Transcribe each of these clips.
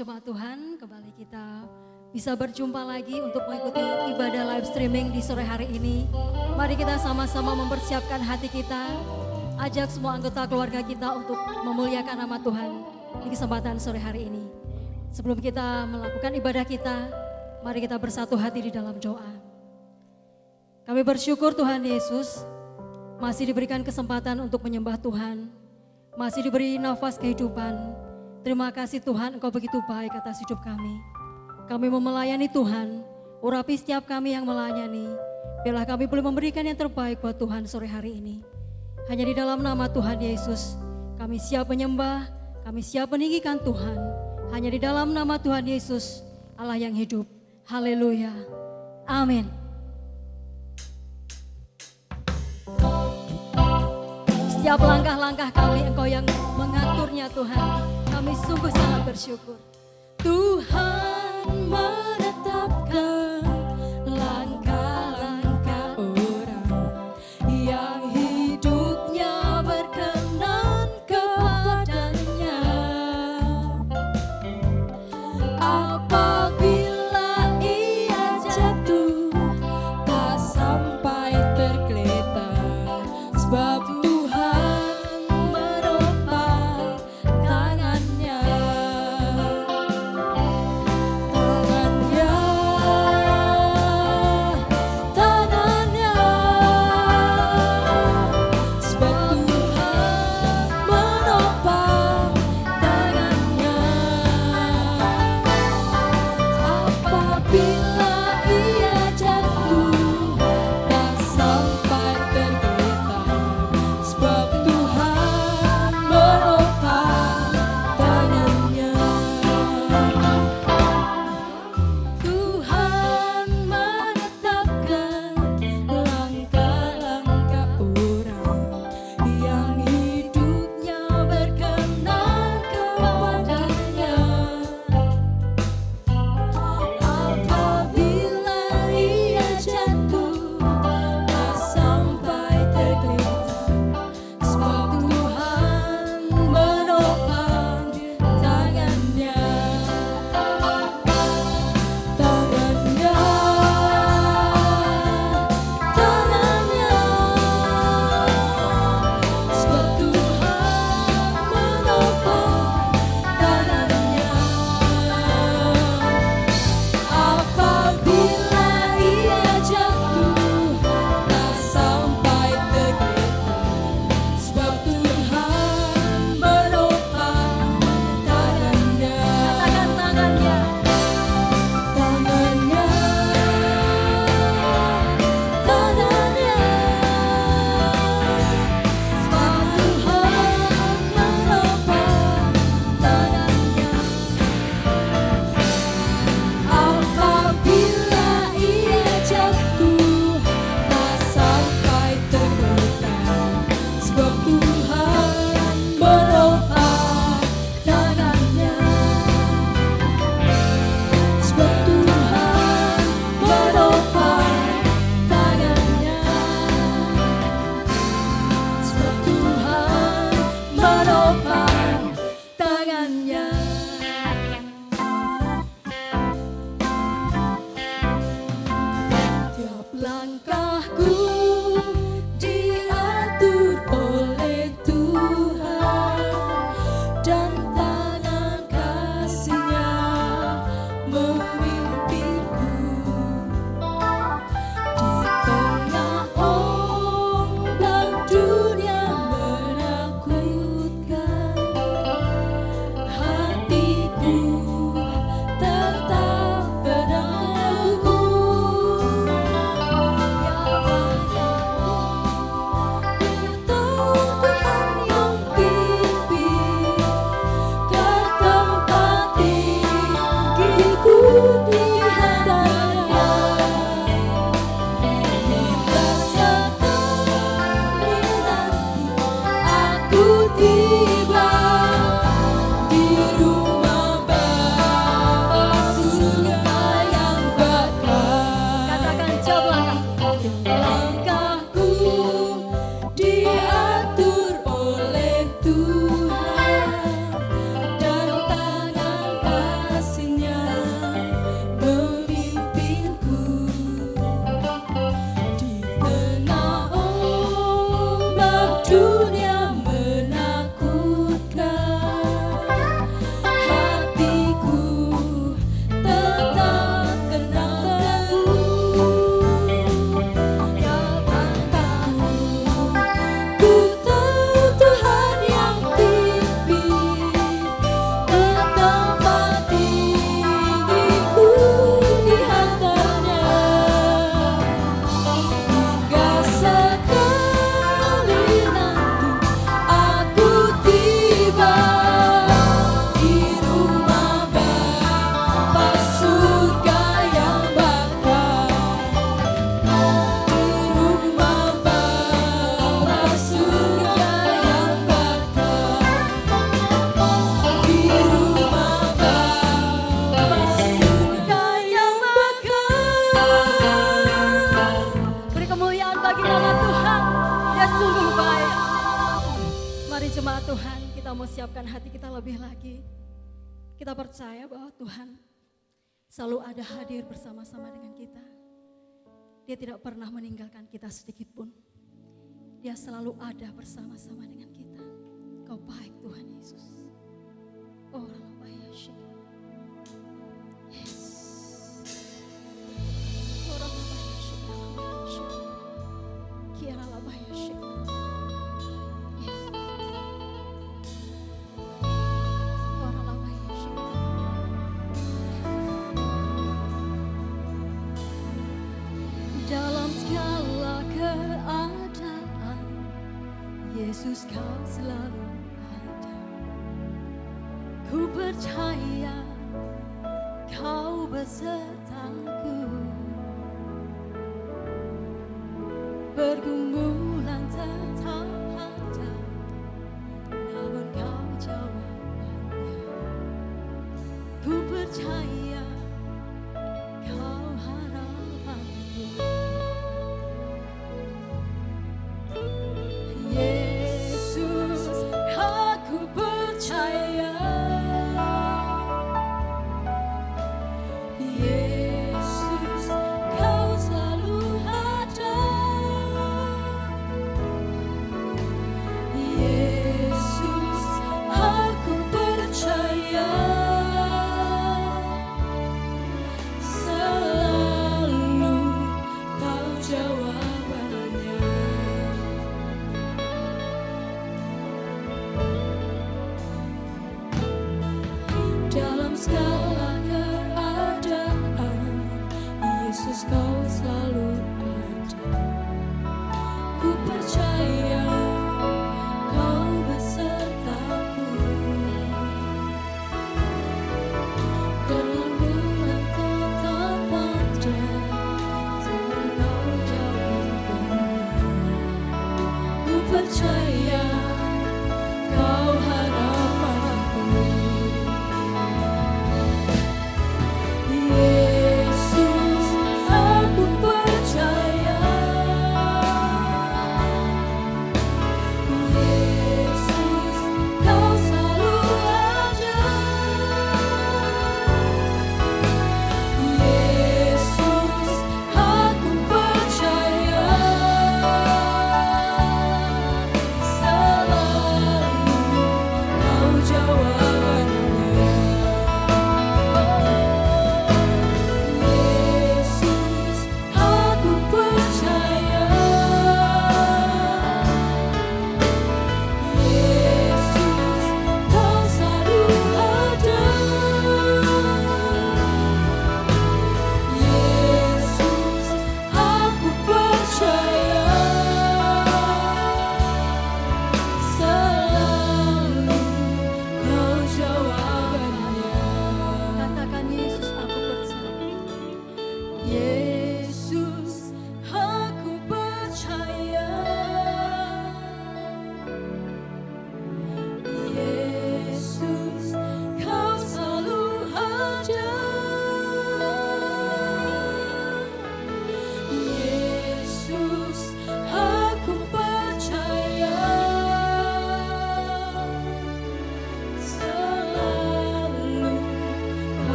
jemaat Tuhan, kembali kita bisa berjumpa lagi untuk mengikuti ibadah live streaming di sore hari ini. Mari kita sama-sama mempersiapkan hati kita, ajak semua anggota keluarga kita untuk memuliakan nama Tuhan di kesempatan sore hari ini. Sebelum kita melakukan ibadah kita, mari kita bersatu hati di dalam doa. Kami bersyukur Tuhan Yesus, masih diberikan kesempatan untuk menyembah Tuhan, masih diberi nafas kehidupan. Terima kasih Tuhan, Engkau begitu baik atas hidup kami. Kami mau melayani Tuhan, urapi setiap kami yang melayani. Biarlah kami boleh memberikan yang terbaik buat Tuhan sore hari ini. Hanya di dalam nama Tuhan Yesus, kami siap menyembah, kami siap meninggikan Tuhan. Hanya di dalam nama Tuhan Yesus, Allah yang hidup. Haleluya. Amin. Setiap langkah-langkah kami, Engkau yang mengaturnya Tuhan. Kami sungguh sangat bersyukur. Tuhan menetapkan langkah-langkah orang yang hidupnya berkenan kepadanya. Apabila ia jatuh, tak sampai tergeletak, sebab Mari jemaat Tuhan, kita mau siapkan hati kita lebih lagi. Kita percaya bahwa Tuhan selalu ada hadir bersama-sama dengan kita. Dia tidak pernah meninggalkan kita sedikit pun. Dia selalu ada bersama-sama dengan kita. Kau baik Tuhan Yesus. Oh, Ramayasya. Yes. Oh, Ramayasya. Kiara Ramayasya. Yes. Oh, Ramayasya. Dalam segala keadaan, Yesus kau selalu ada. Ku percaya kau besertaku. Pergumulan tetap ada, namun kau jawabannya. Ku percaya kau harapanku. Yesus, aku percaya. Yesus, kau selalu ada.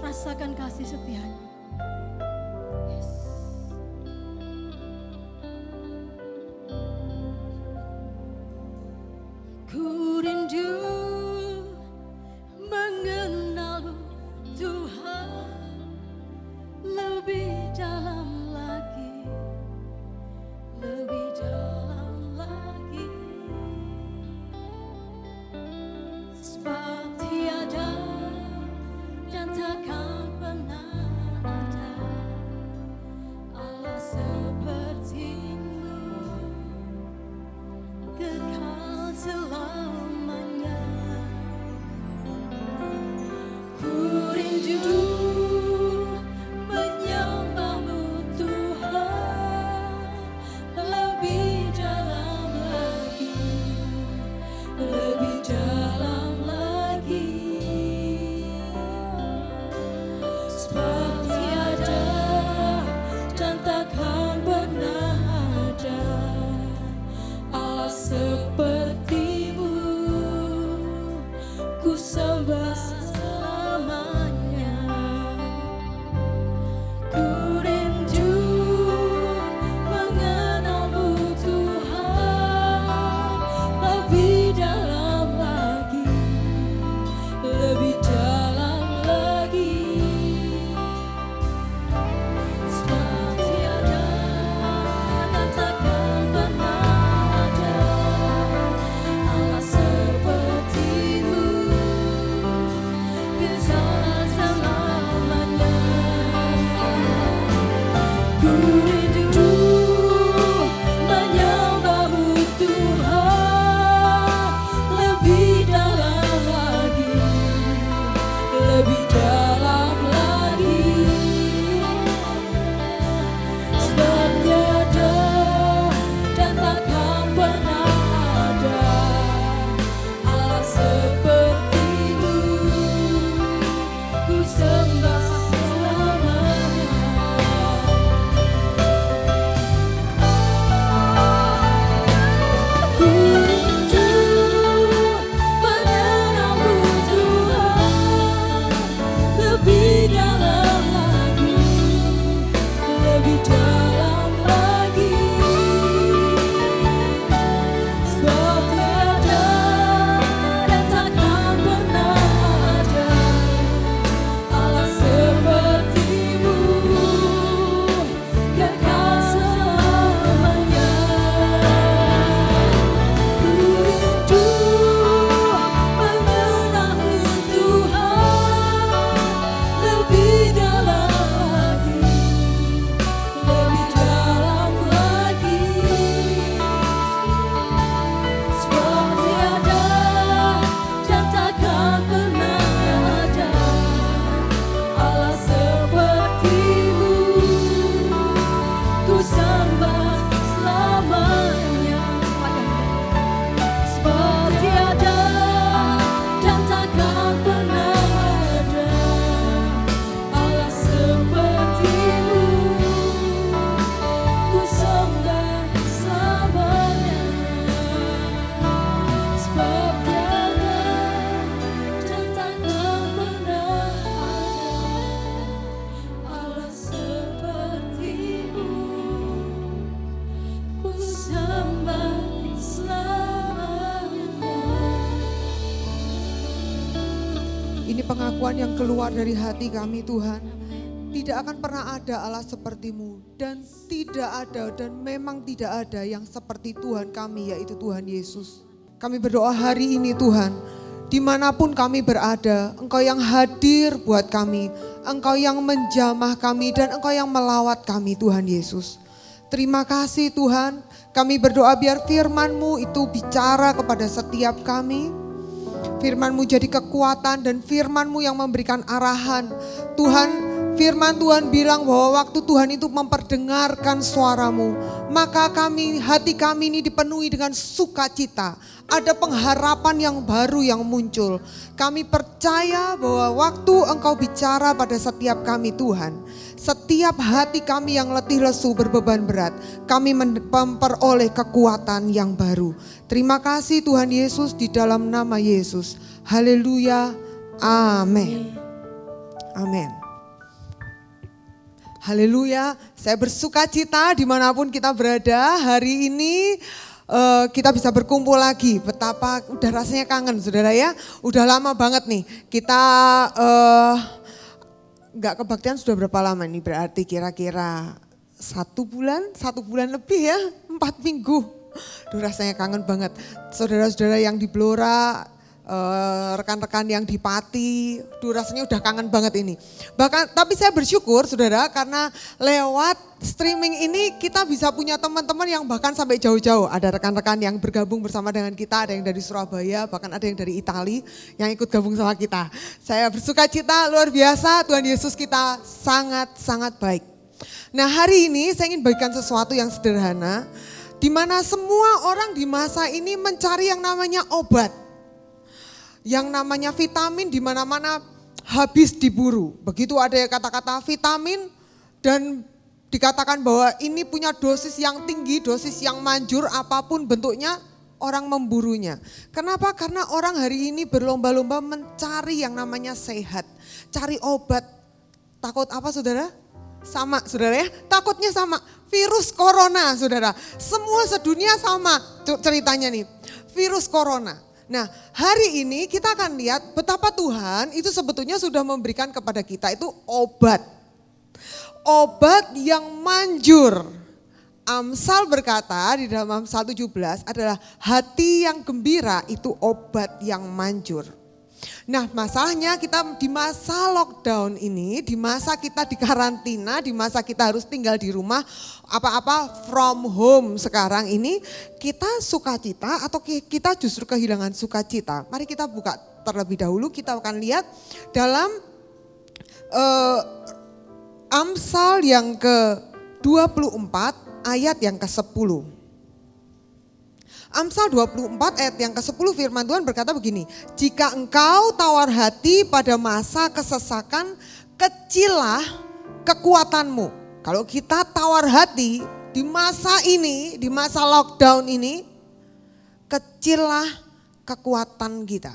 Rasakan kasih setianya. Yes. Ku rindu mengenal Tuhan lebih dalam lagi, lebih dalam lagi. Sebab tiada dan takkan pernah ada Allah sepertimu, kekal selamanya. ini pengakuan yang keluar dari hati kami Tuhan. Tidak akan pernah ada Allah seperti-Mu. Dan tidak ada dan memang tidak ada yang seperti Tuhan kami, yaitu Tuhan Yesus. Kami berdoa hari ini Tuhan, dimanapun kami berada, Engkau yang hadir buat kami, Engkau yang menjamah kami dan Engkau yang melawat kami Tuhan Yesus. Terima kasih Tuhan, kami berdoa biar firman-Mu itu bicara kepada setiap kami. Firman-Mu jadi kekuatan dan firman-Mu yang memberikan arahan. Tuhan, firman Tuhan bilang bahwa waktu Tuhan itu memperdengarkan suara-Mu, maka hati kami ini dipenuhi dengan sukacita. Ada pengharapan yang baru yang muncul. Kami percaya bahwa waktu Engkau bicara pada setiap kami Tuhan, setiap hati kami yang letih lesu berbeban berat, kami memperoleh kekuatan yang baru. Terima kasih Tuhan Yesus, di dalam nama Yesus. Haleluya. Amin. Amin. Haleluya. Saya bersuka cita dimanapun kita berada hari ini. Kita bisa berkumpul lagi. Betapa udah rasanya kangen saudara ya. Udah lama banget nih kita gak kebaktian sudah berapa lama nih, berarti kira-kira 1 bulan lebih ya, 4 minggu. Duh rasanya kangen banget. Saudara-saudara yang di Blora, rekan-rekan yang di Pati, rasanya udah kangen banget ini. Bahkan tapi saya bersyukur saudara karena lewat streaming ini kita bisa punya teman-teman yang bahkan sampai jauh-jauh. Ada rekan-rekan yang bergabung bersama dengan kita, ada yang dari Surabaya, bahkan ada yang dari Itali yang ikut gabung sama kita. Saya bersuka cita luar biasa, Tuhan Yesus kita sangat-sangat baik. Nah hari ini saya ingin bagikan sesuatu yang sederhana, di mana semua orang di masa ini mencari yang namanya obat. Yang namanya vitamin di mana-mana habis diburu. Begitu ada kata-kata vitamin dan dikatakan bahwa ini punya dosis yang tinggi, dosis yang manjur, apapun bentuknya orang memburunya. Kenapa? Karena orang hari ini berlomba-lomba mencari yang namanya sehat. Cari obat. Takut apa saudara? Sama saudara ya, takutnya sama. Virus corona saudara. Semua sedunia sama ceritanya nih. Virus corona. Nah hari ini kita akan lihat betapa Tuhan itu sebetulnya sudah memberikan kepada kita itu obat. Obat yang manjur. Amsal berkata di dalam Amsal 17 adalah hati yang gembira itu obat yang manjur. Nah masalahnya kita di masa lockdown ini, di masa kita di karantina, di masa kita harus tinggal di rumah, apa-apa from home sekarang ini, kita sukacita atau kita justru kehilangan sukacita. Mari kita buka terlebih dahulu, kita akan lihat dalam Amsal yang ke-24 ayat yang ke-10. Amsal 24 ayat yang ke-10 firman Tuhan berkata begini, jika engkau tawar hati pada masa kesesakan, kecillah kekuatanmu. Kalau kita tawar hati di masa ini, di masa lockdown ini, kecillah kekuatan kita.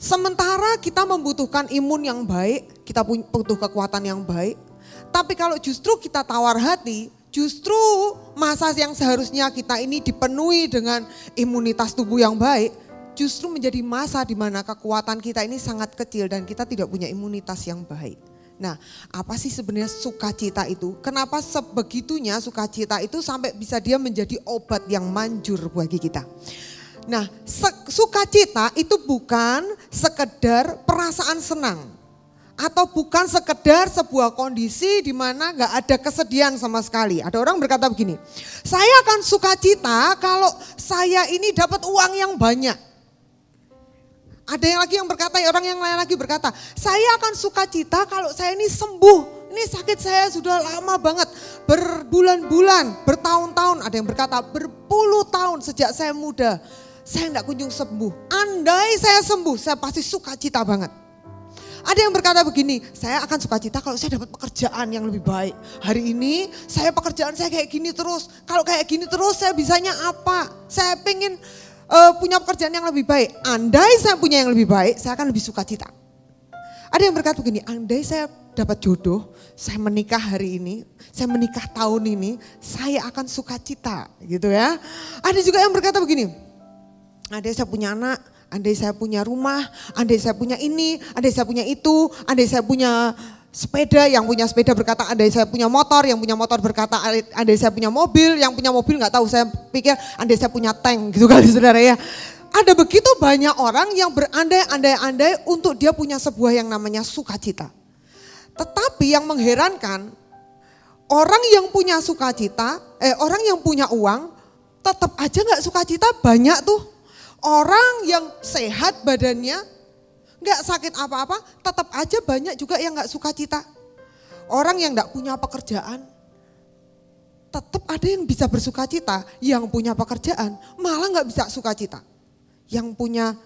Sementara kita membutuhkan imun yang baik, kita butuh kekuatan yang baik. Tapi kalau justru kita tawar hati, justru masa yang seharusnya kita ini dipenuhi dengan imunitas tubuh yang baik, justru menjadi masa di mana kekuatan kita ini sangat kecil dan kita tidak punya imunitas yang baik. Nah, apa sih sebenarnya sukacita itu? Kenapa sebegitunya sukacita itu sampai bisa dia menjadi obat yang manjur bagi kita? Nah, sukacita itu bukan sekedar perasaan senang. Atau bukan sekedar sebuah kondisi di mana gak ada kesedihan sama sekali. Ada orang berkata begini, saya akan sukacita kalau saya ini dapat uang yang banyak. Ada yang lagi yang berkata, orang yang lain lagi berkata, saya akan sukacita kalau saya ini sembuh. Ini sakit saya sudah lama banget, berbulan-bulan, bertahun-tahun. Ada yang berkata berpuluh tahun sejak saya muda, saya gak kunjung sembuh. Andai saya sembuh, saya pasti sukacita banget. Ada yang berkata begini, saya akan sukacita kalau saya dapat pekerjaan yang lebih baik. Hari ini pekerjaan saya kayak gini terus. Kalau kayak gini terus saya bisanya apa? Saya pengen punya pekerjaan yang lebih baik. Andai saya punya yang lebih baik, saya akan lebih sukacita. Ada yang berkata begini, andai saya dapat jodoh, saya menikah hari ini, saya menikah tahun ini, saya akan sukacita gitu ya. Ada juga yang berkata begini, andai saya punya anak, andai saya punya rumah, andai saya punya ini, andai saya punya itu, andai saya punya sepeda, yang punya sepeda berkata andai saya punya motor, yang punya motor berkata andai saya punya mobil, yang punya mobil nggak tahu, saya pikir andai saya punya tank gitu kali saudara ya. Ada begitu banyak orang yang berandai-andai untuk dia punya sebuah yang namanya sukacita. Tetapi yang mengherankan, orang yang punya sukacita, orang yang punya uang tetap aja nggak sukacita. Banyak tuh orang yang sehat badannya, nggak sakit apa-apa, tetap aja banyak juga yang nggak sukacita. Orang yang nggak punya pekerjaan, tetap ada yang bisa bersukacita. Yang punya pekerjaan malah nggak bisa sukacita. Yang punya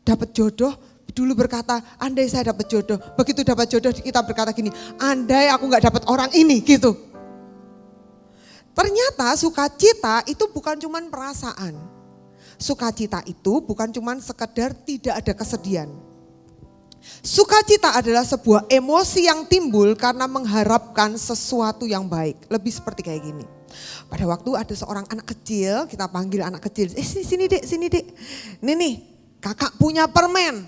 dapat jodoh dulu berkata, andai saya dapat jodoh. Begitu dapat jodoh kita berkata gini, andai aku nggak dapat orang ini gitu. Ternyata sukacita itu bukan cuma perasaan. Sukacita itu bukan cuma sekedar tidak ada kesedihan. Sukacita adalah sebuah emosi yang timbul karena mengharapkan sesuatu yang baik. Lebih seperti kayak gini. Pada waktu ada seorang anak kecil, kita panggil anak kecil, sini dek, sini dek. Nih, kakak punya permen.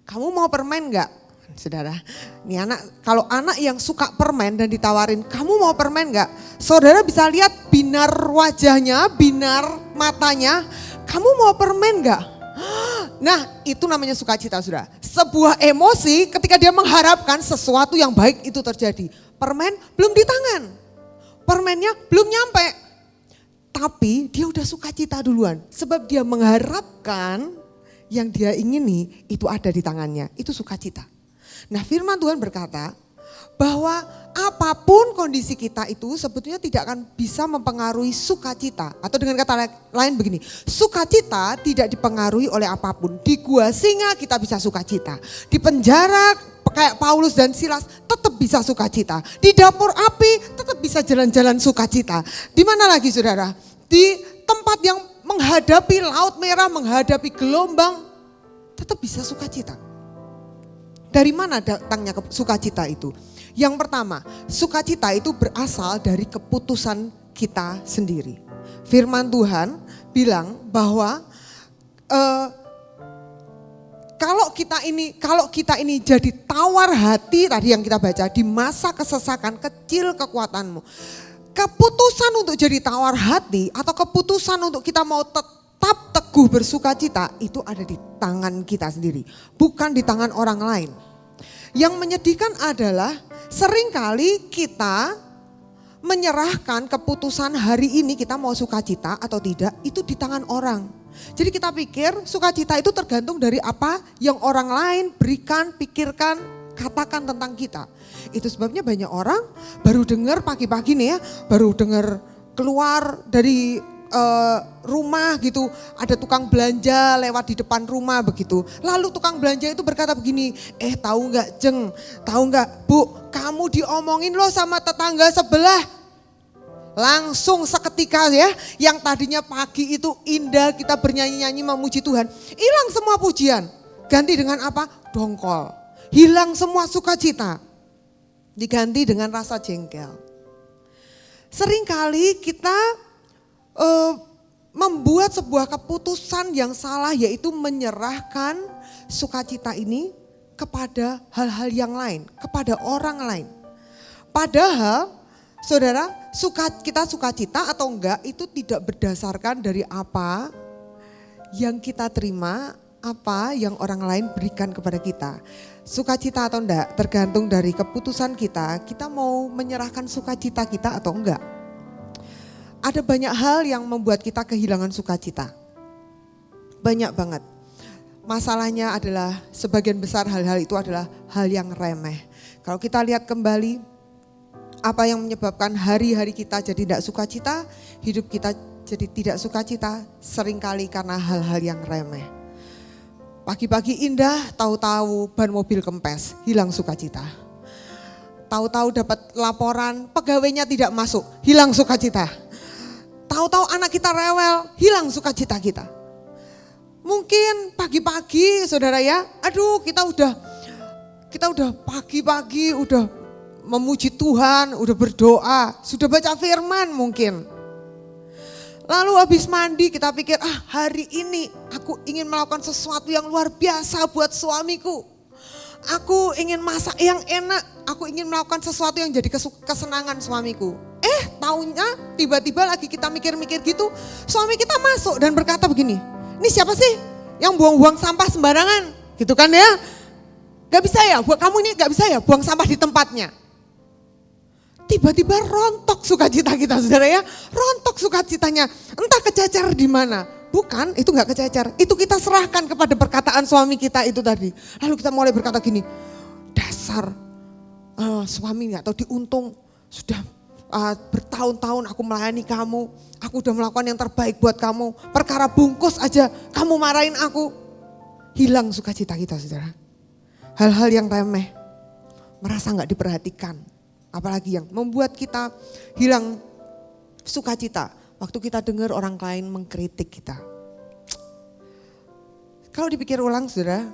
Kamu mau permen enggak? Saudara, ini anak, kalau anak yang suka permen dan ditawarin, kamu mau permen enggak? Saudara bisa lihat binar wajahnya, binar matanya, kamu mau permen enggak? Nah, itu namanya sukacita, saudara. Sebuah emosi ketika dia mengharapkan sesuatu yang baik itu terjadi. Permen belum di tangan, permennya belum nyampe, tapi dia udah sukacita duluan. Sebab dia mengharapkan yang dia ingini itu ada di tangannya, itu sukacita. Nah, firman Tuhan berkata bahwa apapun kondisi kita itu sebetulnya tidak akan bisa mempengaruhi sukacita. Atau dengan kata lain begini, sukacita tidak dipengaruhi oleh apapun. Di gua singa kita bisa sukacita, di penjara kayak Paulus dan Silas tetap bisa sukacita, di dapur api tetap bisa jalan-jalan sukacita. Di mana lagi saudara? Di tempat yang menghadapi laut merah, menghadapi gelombang, tetap bisa sukacita. Dari mana datangnya sukacita itu? Yang pertama, sukacita itu berasal dari keputusan kita sendiri. Firman Tuhan bilang bahwa kalau kita ini jadi tawar hati tadi yang kita baca, di masa kesesakan kecil kekuatanmu. Keputusan untuk jadi tawar hati atau keputusan untuk kita mau tetap teguh bersukacita itu ada di tangan kita sendiri, bukan di tangan orang lain. Yang menyedihkan adalah seringkali kita menyerahkan keputusan hari ini kita mau sukacita atau tidak itu di tangan orang. Jadi kita pikir sukacita itu tergantung dari apa yang orang lain berikan, pikirkan, katakan tentang kita. Itu sebabnya banyak orang baru dengar pagi-pagi nih ya, baru dengar keluar dari rumah gitu, ada tukang belanja lewat di depan rumah begitu. Lalu tukang belanja itu berkata begini, tahu nggak Jeng, tahu nggak Bu, kamu diomongin loh sama tetangga sebelah. Langsung seketika ya, yang tadinya pagi itu indah kita bernyanyi-nyanyi memuji Tuhan, hilang semua pujian. Ganti dengan apa? Dongkol. Hilang semua sukacita. Diganti dengan rasa jengkel. Seringkali kita membuat sebuah keputusan yang salah, yaitu menyerahkan sukacita ini kepada hal-hal yang lain, kepada orang lain. Padahal saudara, kita sukacita atau enggak itu tidak berdasarkan dari apa yang kita terima, apa yang orang lain berikan kepada kita. Sukacita atau enggak tergantung dari keputusan kita mau menyerahkan sukacita kita atau enggak. Ada banyak hal yang membuat kita kehilangan sukacita. Banyak banget. Masalahnya adalah sebagian besar hal-hal itu adalah hal yang remeh. Kalau kita lihat kembali, apa yang menyebabkan hari-hari kita jadi tidak sukacita, hidup kita jadi tidak sukacita, seringkali karena hal-hal yang remeh. Pagi-pagi indah, tahu-tahu ban mobil kempes, hilang sukacita. Tahu-tahu dapat laporan, pegawainya tidak masuk, hilang sukacita. Tahu-tahu anak kita rewel, hilang sukacita kita. Mungkin pagi-pagi saudara ya, aduh kita udah pagi-pagi udah memuji Tuhan, udah berdoa, sudah baca firman mungkin. Lalu habis mandi kita pikir, hari ini aku ingin melakukan sesuatu yang luar biasa buat suamiku. Aku ingin masak yang enak, aku ingin melakukan sesuatu yang jadi kesenangan suamiku. Taunya tiba-tiba lagi kita mikir-mikir gitu, suami kita masuk dan berkata begini, ini siapa sih yang buang-buang sampah sembarangan? Gitu kan ya, gak bisa ya, buat kamu ini gak bisa ya buang sampah di tempatnya. Tiba-tiba rontok sukacita kita saudara ya, rontok sukacitanya. Entah kececer di mana. Bukan, itu gak kececer. Itu kita serahkan kepada perkataan suami kita itu tadi. Lalu kita mulai berkata gini, dasar suami gak tahu diuntung. Sudah bertahun-tahun aku melayani kamu. Aku udah melakukan yang terbaik buat kamu. Perkara bungkus aja kamu marahin aku. Hilang sukacita kita saudara. Hal-hal yang remeh. Merasa gak diperhatikan. Apalagi yang membuat kita hilang sukacita. Waktu kita dengar orang lain mengkritik kita. Kalau dipikir ulang saudara,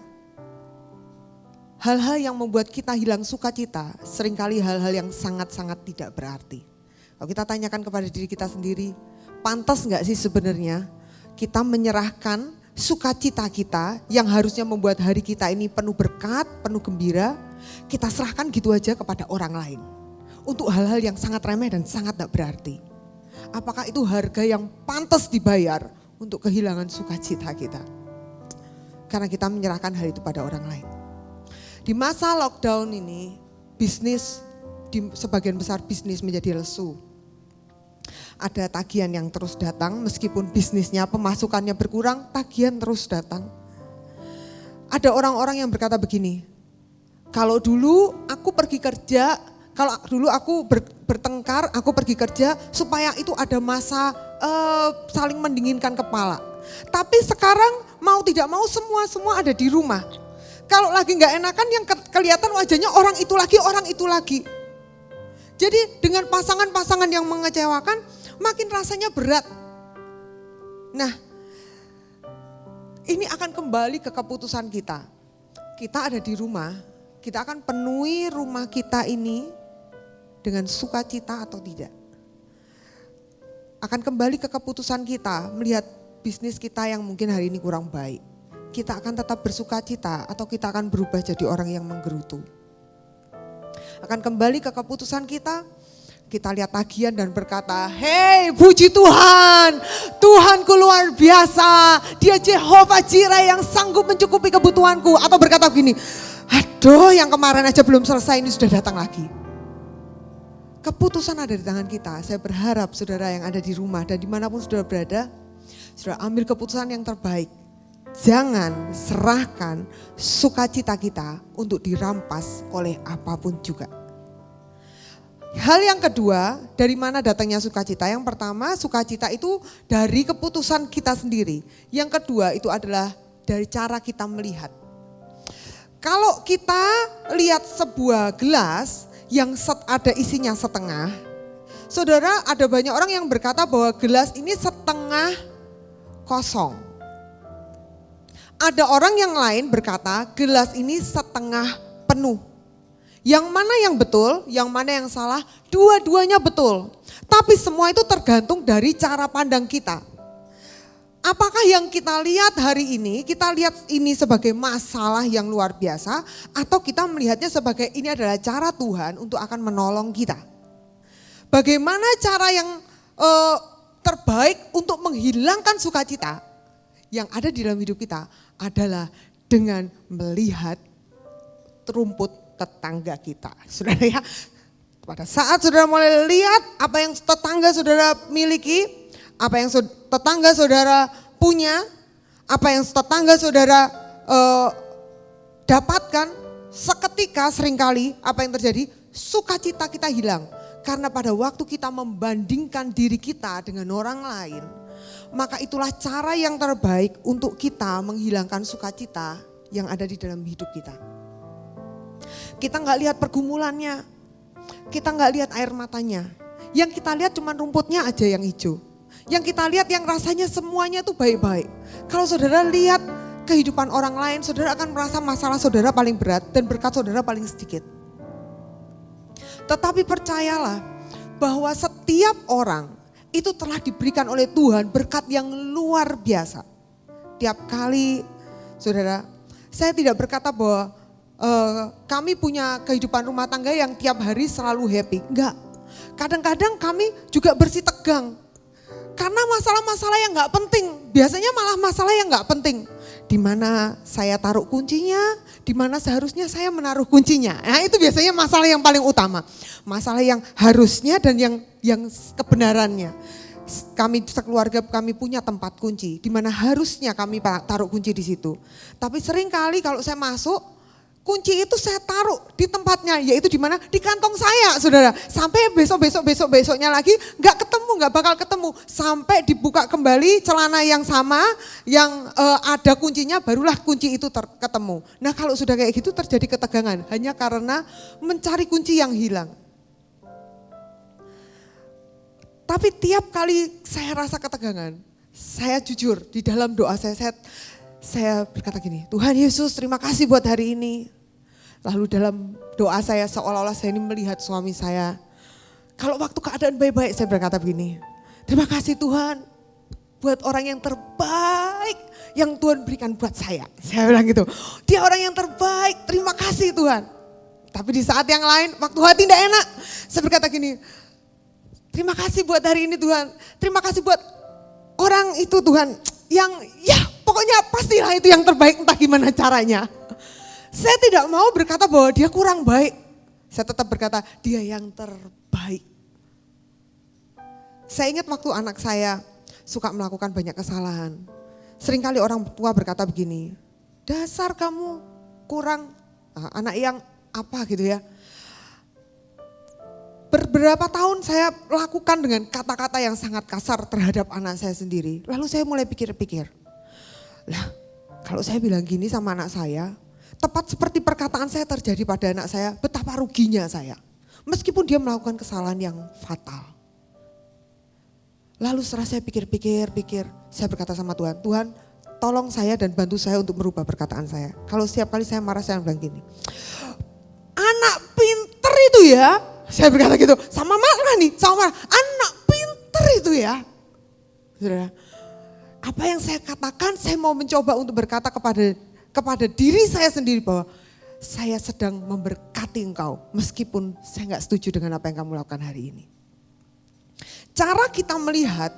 hal-hal yang membuat kita hilang sukacita seringkali hal-hal yang sangat-sangat tidak berarti. Kalau kita tanyakan kepada diri kita sendiri, pantas gak sih sebenarnya kita menyerahkan sukacita kita yang harusnya membuat hari kita ini penuh berkat, penuh gembira, kita serahkan gitu aja kepada orang lain. Untuk hal-hal yang sangat remeh dan sangat tak berarti. Apakah itu harga yang pantas dibayar untuk kehilangan sukacita kita? Karena kita menyerahkan hal itu pada orang lain. Di masa lockdown ini, bisnis, di sebagian besar bisnis menjadi lesu. Ada tagihan yang terus datang, meskipun bisnisnya, pemasukannya berkurang, tagihan terus datang. Ada orang-orang yang berkata begini, kalau dulu aku pergi kerja, kalau dulu aku bertengkar, aku pergi kerja supaya itu ada masa saling mendinginkan kepala. Tapi sekarang mau tidak mau semua ada di rumah. Kalau lagi gak enakan yang kelihatan wajahnya orang itu lagi. Jadi dengan pasangan-pasangan yang mengecewakan makin rasanya berat. Nah ini akan kembali ke keputusan kita. Kita ada di rumah, kita akan penuhi rumah kita ini dengan sukacita atau tidak. Akan kembali ke keputusan kita melihat bisnis kita yang mungkin hari ini kurang baik. Kita akan tetap bersukacita atau kita akan berubah jadi orang yang menggerutu. Akan kembali ke keputusan kita. Kita lihat tagihan dan berkata, hei puji Tuhan, Tuhanku luar biasa. Dia Jehovah Jireh yang sanggup mencukupi kebutuhanku. Atau berkata begini, aduh yang kemarin aja belum selesai ini sudah datang lagi. Keputusan ada di tangan kita. Saya berharap saudara yang ada di rumah dan dimanapun saudara berada, saudara ambil keputusan yang terbaik. Jangan serahkan sukacita kita untuk dirampas oleh apapun juga. Hal yang kedua, dari mana datangnya sukacita? Yang pertama, sukacita itu dari keputusan kita sendiri. Yang kedua itu adalah dari cara kita melihat. Kalau kita lihat sebuah gelas yang ada isinya setengah, saudara ada banyak orang yang berkata bahwa gelas ini setengah kosong. Ada orang yang lain berkata gelas ini setengah penuh. Yang mana yang betul, yang mana yang salah, dua-duanya betul. Tapi semua itu tergantung dari cara pandang kita. Apakah yang kita lihat hari ini, kita lihat ini sebagai masalah yang luar biasa, atau kita melihatnya sebagai ini adalah cara Tuhan untuk akan menolong kita. Bagaimana cara yang terbaik untuk menghilangkan sukacita yang ada di dalam hidup kita adalah dengan melihat rumput tetangga kita. Saudara ya, pada saat saudara mulai lihat apa yang tetangga saudara miliki, apa yang tetangga saudara punya, apa yang tetangga saudara dapatkan, seketika seringkali apa yang terjadi, sukacita kita hilang. Karena pada waktu kita membandingkan diri kita dengan orang lain, maka itulah cara yang terbaik untuk kita menghilangkan sukacita yang ada di dalam hidup kita. Kita nggak lihat pergumulannya, kita nggak lihat air matanya. Yang kita lihat cuma rumputnya aja yang hijau. Yang kita lihat yang rasanya semuanya itu baik-baik. Kalau saudara lihat kehidupan orang lain, saudara akan merasa masalah saudara paling berat dan berkat saudara paling sedikit. Tetapi percayalah bahwa setiap orang itu telah diberikan oleh Tuhan berkat yang luar biasa. Tiap kali, saudara, saya tidak berkata bahwa kami punya kehidupan rumah tangga yang tiap hari selalu happy. Enggak, kadang-kadang kami juga bersih tegang. Karena masalah-masalah yang gak penting, biasanya malah masalah yang gak penting. Di mana saya taruh kuncinya, di mana seharusnya saya menaruh kuncinya. Nah itu biasanya masalah yang paling utama. Masalah yang harusnya dan yang kebenarannya. Kami sekeluarga kami punya tempat kunci, di mana harusnya kami taruh kunci di situ. Tapi sering kali kalau saya masuk, kunci itu saya taruh di tempatnya, yaitu di mana? Di kantong saya, saudara. Sampai besoknya lagi nggak bakal ketemu. Sampai dibuka kembali celana yang sama, yang ada kuncinya, barulah kunci itu ketemu. Nah kalau sudah kayak gitu terjadi ketegangan, hanya karena mencari kunci yang hilang. Tapi tiap kali saya rasa ketegangan, saya jujur di dalam doa saya berkata gini, Tuhan Yesus terima kasih buat hari ini. Lalu dalam doa saya seolah-olah saya ini melihat suami saya. Kalau waktu keadaan baik-baik saya berkata begini, terima kasih Tuhan buat orang yang terbaik yang Tuhan berikan buat saya. Saya bilang gitu, dia orang yang terbaik, terima kasih Tuhan. Tapi di saat yang lain waktu hati tidak enak, saya berkata gini, terima kasih buat hari ini Tuhan, terima kasih buat orang itu Tuhan yang ya pokoknya pastilah itu yang terbaik entah gimana caranya. Saya tidak mau berkata bahwa dia kurang baik. Saya tetap berkata dia yang terbaik. Saya ingat waktu anak saya suka melakukan banyak kesalahan. Seringkali orang tua berkata begini, dasar kamu kurang, anak yang apa gitu ya. Beberapa tahun saya lakukan dengan kata-kata yang sangat kasar terhadap anak saya sendiri. Lalu saya mulai pikir-pikir, lah kalau saya bilang gini sama anak saya, tepat seperti perkataan saya terjadi pada anak saya, betapa ruginya saya. Meskipun dia melakukan kesalahan yang fatal. Lalu setelah saya pikir-pikir, saya berkata sama Tuhan, Tuhan tolong saya dan bantu saya untuk merubah perkataan saya. Kalau setiap kali saya marah saya bilang gini, anak pinter itu ya, saya berkata gitu, sama marah nih, sama marah, anak pinter itu ya. Saudara, apa yang saya katakan saya mau mencoba untuk berkata kepada diri saya sendiri bahwa saya sedang memberkati engkau meskipun saya gak setuju dengan apa yang kamu lakukan hari ini. Cara kita melihat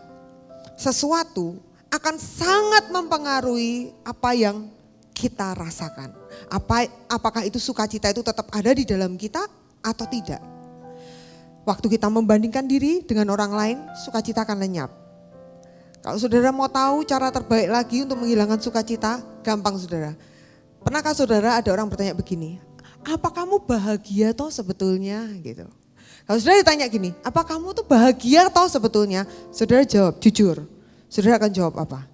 sesuatu akan sangat mempengaruhi apa yang kita rasakan. Apakah itu sukacita itu tetap ada di dalam kita atau tidak. Waktu kita membandingkan diri dengan orang lain, sukacita akan lenyap. Kalau saudara mau tahu cara terbaik lagi untuk menghilangkan sukacita, gampang saudara. Pernahkah saudara ada orang bertanya begini, apa kamu bahagia toh sebetulnya gitu. Kalau saudara ditanya gini, apa kamu tuh bahagia toh sebetulnya? Saudara jawab jujur, saudara akan jawab apa?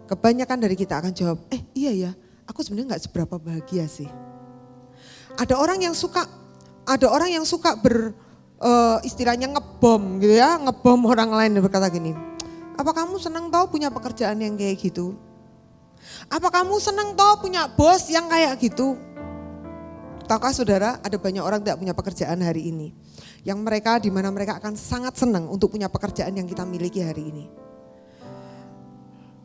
Kebanyakan dari kita akan jawab, iya ya aku sebenarnya gak seberapa bahagia sih. Ada orang yang suka istilahnya ngebom gitu ya, ngebom orang lain dan berkata gini, apa kamu senang toh punya pekerjaan yang kayak gitu? Apa kamu senang toh punya bos yang kayak gitu? Tahukah saudara ada banyak orang tidak punya pekerjaan hari ini. Yang mereka di mana mereka akan sangat senang untuk punya pekerjaan yang kita miliki hari ini.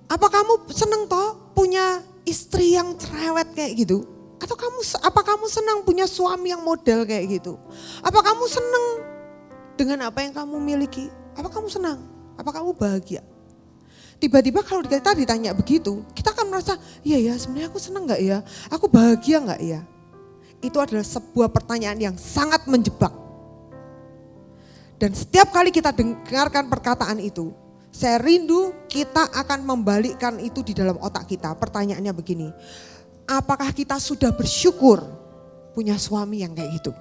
Apa kamu senang toh punya istri yang cerewet kayak gitu? Atau apa kamu senang punya suami yang model kayak gitu? Apa kamu senang dengan apa yang kamu miliki? Apa kamu senang? Apa kamu bahagia? Tiba-tiba kalau kita ditanya begitu, kita akan merasa, iya ya sebenarnya aku senang gak ya? Aku bahagia gak ya? Itu adalah sebuah pertanyaan yang sangat menjebak. Dan setiap kali kita dengarkan perkataan itu, saya rindu kita akan membalikkan itu di dalam otak kita. Pertanyaannya begini, apakah kita sudah bersyukur punya suami yang kayak gitu?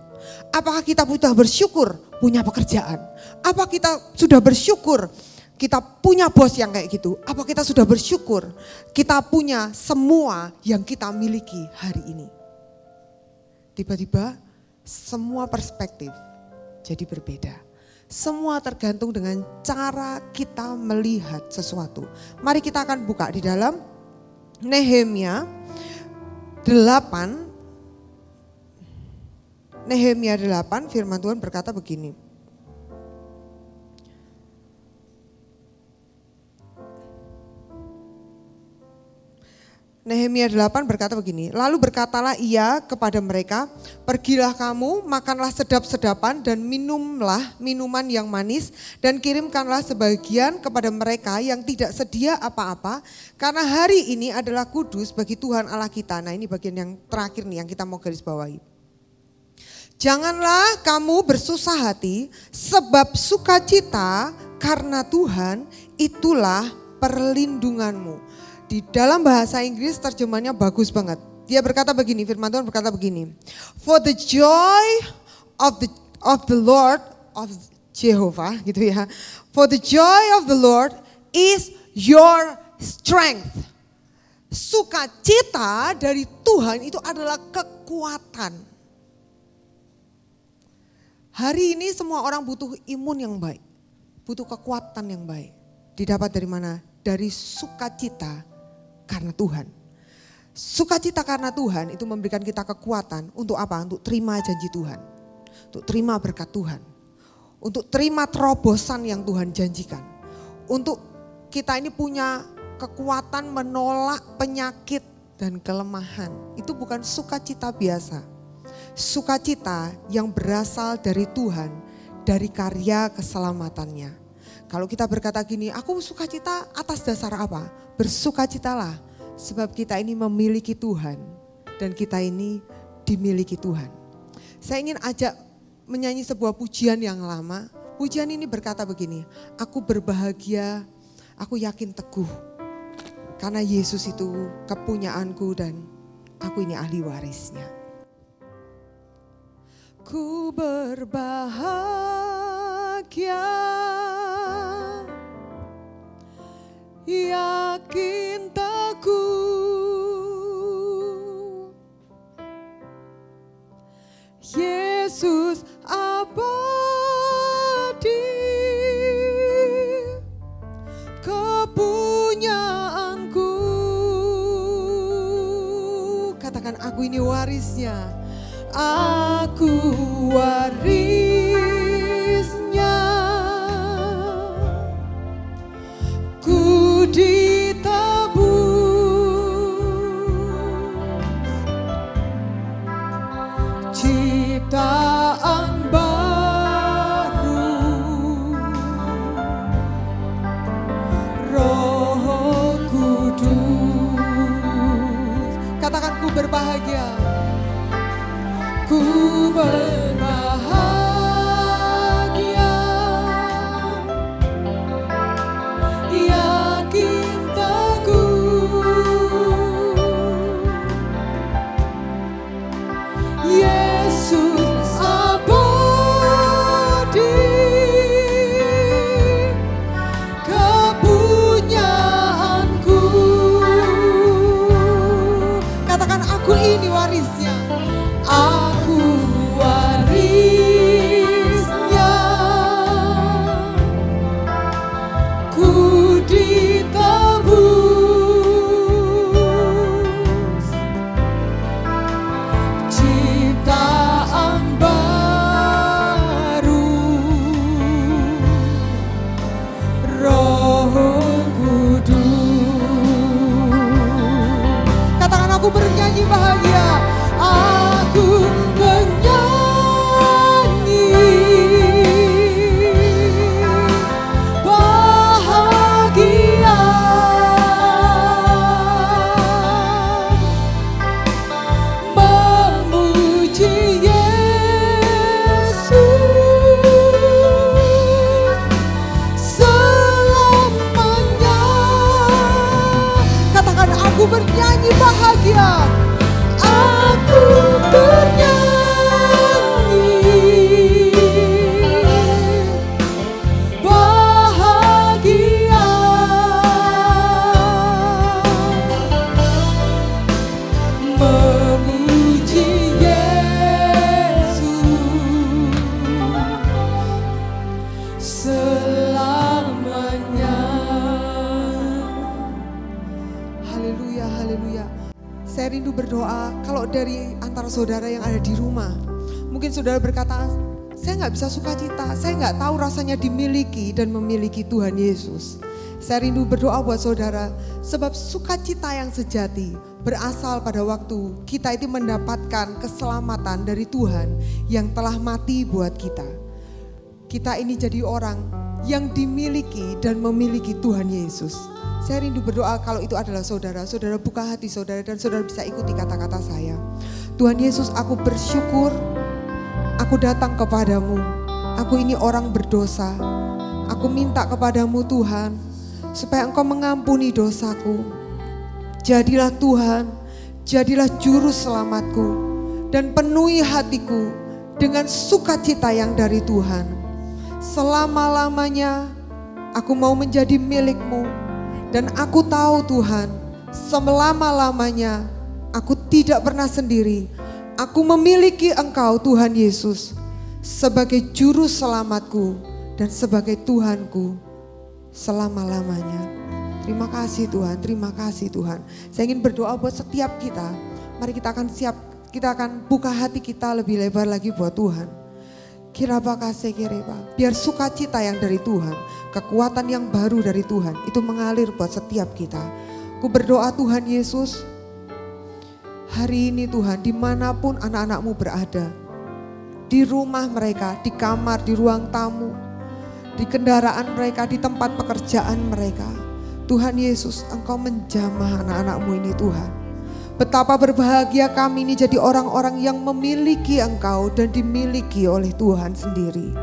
Apakah kita sudah bersyukur punya pekerjaan? Apa kita sudah bersyukur kita punya bos yang kayak gitu? Apa kita sudah bersyukur kita punya semua yang kita miliki hari ini? Tiba-tiba semua perspektif jadi berbeda. Semua tergantung dengan cara kita melihat sesuatu. Mari kita akan buka di dalam Nehemia 8 firman Tuhan berkata begini. Nehemia 8 berkata begini, lalu berkatalah ia kepada mereka, pergilah kamu, makanlah sedap-sedapan dan minumlah minuman yang manis dan kirimkanlah sebagian kepada mereka yang tidak sedia apa-apa, karena hari ini adalah kudus bagi Tuhan Allah kita. Nah ini bagian yang terakhir nih yang kita mau garis bawahi. Janganlah kamu bersusah hati, sebab sukacita karena Tuhan itulah perlindunganmu. Di dalam bahasa Inggris terjemahannya bagus banget. Dia berkata begini, firman Tuhan berkata begini. For the joy of the Lord, of Jehovah gitu ya. For the joy of the Lord is your strength. Sukacita dari Tuhan itu adalah kekuatan. Hari ini semua orang butuh imun yang baik. Butuh kekuatan yang baik. Didapat dari mana? Dari sukacita karena Tuhan. Sukacita karena Tuhan itu memberikan kita kekuatan untuk apa? Untuk terima janji Tuhan. Untuk terima berkat Tuhan. Untuk terima terobosan yang Tuhan janjikan. Untuk kita ini punya kekuatan menolak penyakit dan kelemahan. Itu bukan sukacita biasa. Sukacita yang berasal dari Tuhan, dari karya keselamatannya. Kalau kita berkata gini, aku sukacita atas dasar apa? Bersukacitalah sebab kita ini memiliki Tuhan dan kita ini dimiliki Tuhan. Saya ingin ajak menyanyi sebuah pujian yang lama. Pujian ini berkata begini, aku berbahagia, aku yakin teguh. Karena Yesus itu kepunyaanku dan aku ini ahli warisnya. Ku berbahagia, yakin teguh, Yesus abadi, kepunyaanku. Katakan aku ini warisnya, aku warisnya. Ku ditebus ciptaan baru, Roh Kudus. Katakan ku berbahagia, ku berbahagia, yakin teguh, Yesus abadi, kepunyaanku. Katakan aku ini warisnya, aku warisnya, ku ditebus ciptaan baru, Roh Kudus. Katakan aku bernyanyi bahagia, aku bernyanyi bahagia, memuji Yesus selamanya. Katakan aku bernyanyi bahagia, aku bernyanyi bahagia, memuji Yesus selamanya. Haleluya, haleluya. Saya rindu berdoa kalau dari antara saudara yang ada di rumah. Mungkin saudara berkata, saya gak bisa sukacita, saya gak tahu rasanya dimiliki dan memiliki Tuhan Yesus. Saya rindu berdoa buat saudara, sebab sukacita yang sejati berasal pada waktu kita itu mendapatkan keselamatan dari Tuhan yang telah mati buat kita. Kita ini jadi orang yang dimiliki dan memiliki Tuhan Yesus. Saya rindu berdoa kalau itu adalah saudara. Saudara buka hati saudara dan saudara bisa ikuti kata-kata saya. Tuhan Yesus, aku bersyukur, aku datang kepadamu. Aku ini orang berdosa. Aku minta kepadamu Tuhan, supaya Engkau mengampuni dosaku. Jadilah Tuhan, jadilah juru selamatku, dan penuhi hatiku dengan sukacita yang dari Tuhan. Selama-lamanya aku mau menjadi milik-Mu, dan aku tahu Tuhan, selama-lamanya aku tidak pernah sendiri. Aku memiliki Engkau Tuhan Yesus sebagai juru selamatku dan sebagai Tuhanku selama-lamanya. Terima kasih Tuhan, terima kasih Tuhan. Saya ingin berdoa buat setiap kita. Mari kita akan kita akan buka hati kita lebih lebar lagi buat Tuhan. Kiraba kasih kireba, biar sukacita yang dari Tuhan, kekuatan yang baru dari Tuhan itu mengalir buat setiap kita. Aku berdoa Tuhan Yesus, hari ini Tuhan dimanapun anak-anak-Mu berada, di rumah mereka, di kamar, di ruang tamu, di kendaraan mereka, di tempat pekerjaan mereka, Tuhan Yesus, Engkau menjamah anak-anak-Mu ini Tuhan. Betapa berbahagia kami ini jadi orang-orang yang memiliki Engkau dan dimiliki oleh Tuhan sendiri.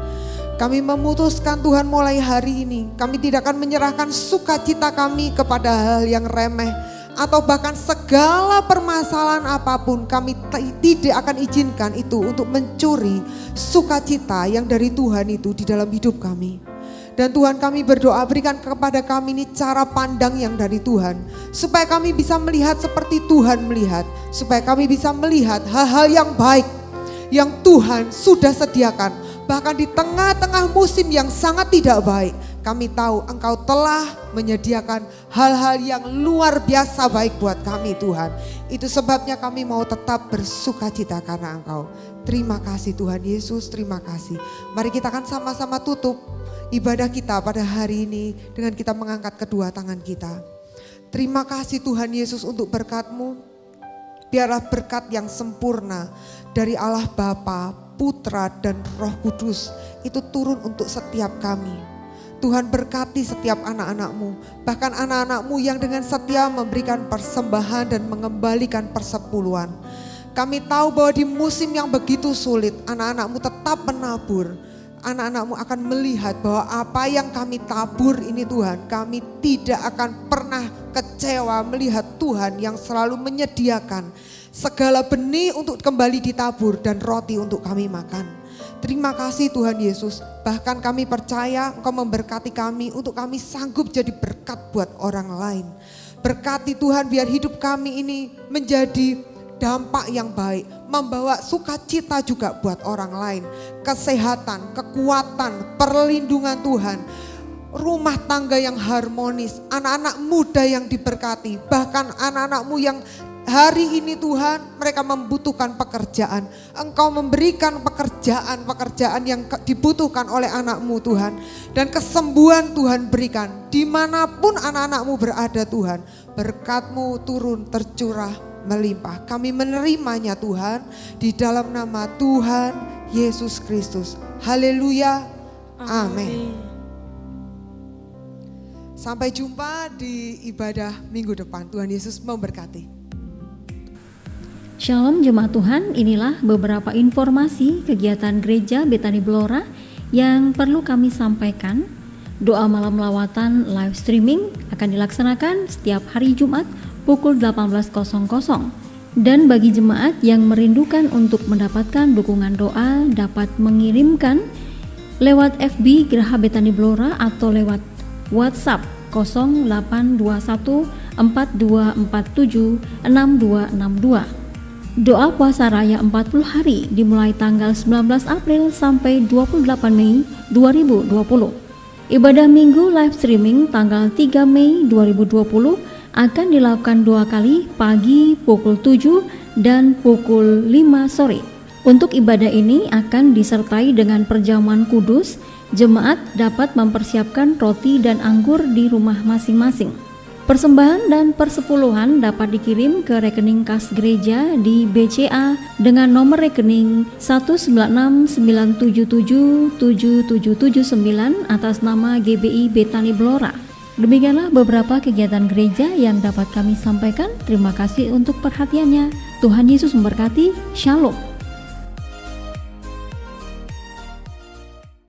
Kami memutuskan Tuhan mulai hari ini, kami tidak akan menyerahkan sukacita kami kepada hal yang remeh, atau bahkan segala permasalahan apapun, kami tidak akan izinkan itu untuk mencuri sukacita yang dari Tuhan itu di dalam hidup kami. Dan Tuhan, kami berdoa berikan kepada kami ini cara pandang yang dari Tuhan, supaya kami bisa melihat seperti Tuhan melihat, supaya kami bisa melihat hal-hal yang baik yang Tuhan sudah sediakan. Bahkan di tengah-tengah musim yang sangat tidak baik, kami tahu Engkau telah menyediakan hal-hal yang luar biasa baik buat kami Tuhan. Itu sebabnya kami mau tetap bersukacita karena Engkau. Terima kasih Tuhan Yesus, terima kasih. Mari kita akan sama-sama tutup ibadah kita pada hari ini dengan kita mengangkat kedua tangan kita. Terima kasih Tuhan Yesus untuk berkat-Mu. Biarlah berkat yang sempurna dari Allah Bapa, Putra dan Roh Kudus itu turun untuk setiap kami. Tuhan berkati setiap anak-anak-Mu, bahkan anak-anak-Mu yang dengan setia memberikan persembahan dan mengembalikan persepuluhan. Kami tahu bahwa di musim yang begitu sulit, anak-anak-Mu tetap menabur. Anak-anak-Mu akan melihat bahwa apa yang kami tabur ini Tuhan, kami tidak akan pernah kecewa melihat Tuhan yang selalu menyediakan segala benih untuk kembali ditabur dan roti untuk kami makan. Terima kasih Tuhan Yesus, bahkan kami percaya Engkau memberkati kami untuk kami sanggup jadi berkat buat orang lain. Berkati Tuhan biar hidup kami ini menjadi dampak yang baik, membawa sukacita juga buat orang lain. Kesehatan, kekuatan, perlindungan Tuhan, rumah tangga yang harmonis, anak-anak muda yang diberkati, bahkan anak-anak-Mu yang hari ini Tuhan mereka membutuhkan pekerjaan. Engkau memberikan pekerjaan yang dibutuhkan oleh anak-Mu Tuhan. Dan kesembuhan Tuhan berikan dimanapun anak-anak-Mu berada Tuhan. Berkat-Mu turun tercurah melimpah. Kami menerimanya Tuhan di dalam nama Tuhan Yesus Kristus. Haleluya. Amin. Sampai jumpa di ibadah minggu depan. Tuhan Yesus memberkati. Shalom jemaat Tuhan, inilah beberapa informasi kegiatan gereja Betani Blora yang perlu kami sampaikan. Doa malam lawatan live streaming akan dilaksanakan setiap hari Jumat pukul 18.00. Dan bagi jemaat yang merindukan untuk mendapatkan dukungan doa dapat mengirimkan lewat FB Geraha Betani Blora atau lewat WhatsApp 0821 4247 6262. Doa puasa raya 40 hari dimulai tanggal 19 April sampai 28 Mei 2020. Ibadah minggu live streaming tanggal 3 Mei 2020 akan dilakukan 2 kali, pagi pukul 7 dan pukul 5 sore. Untuk ibadah ini akan disertai dengan perjamuan kudus Jemaat dapat mempersiapkan roti dan anggur di rumah masing-masing. Persembahan dan persepuluhan dapat dikirim ke rekening kas gereja di BCA dengan nomor rekening 19697777779 atas nama GBI Betani Blora. Demikianlah beberapa kegiatan gereja yang dapat kami sampaikan. Terima kasih untuk perhatiannya. Tuhan Yesus memberkati. Shalom.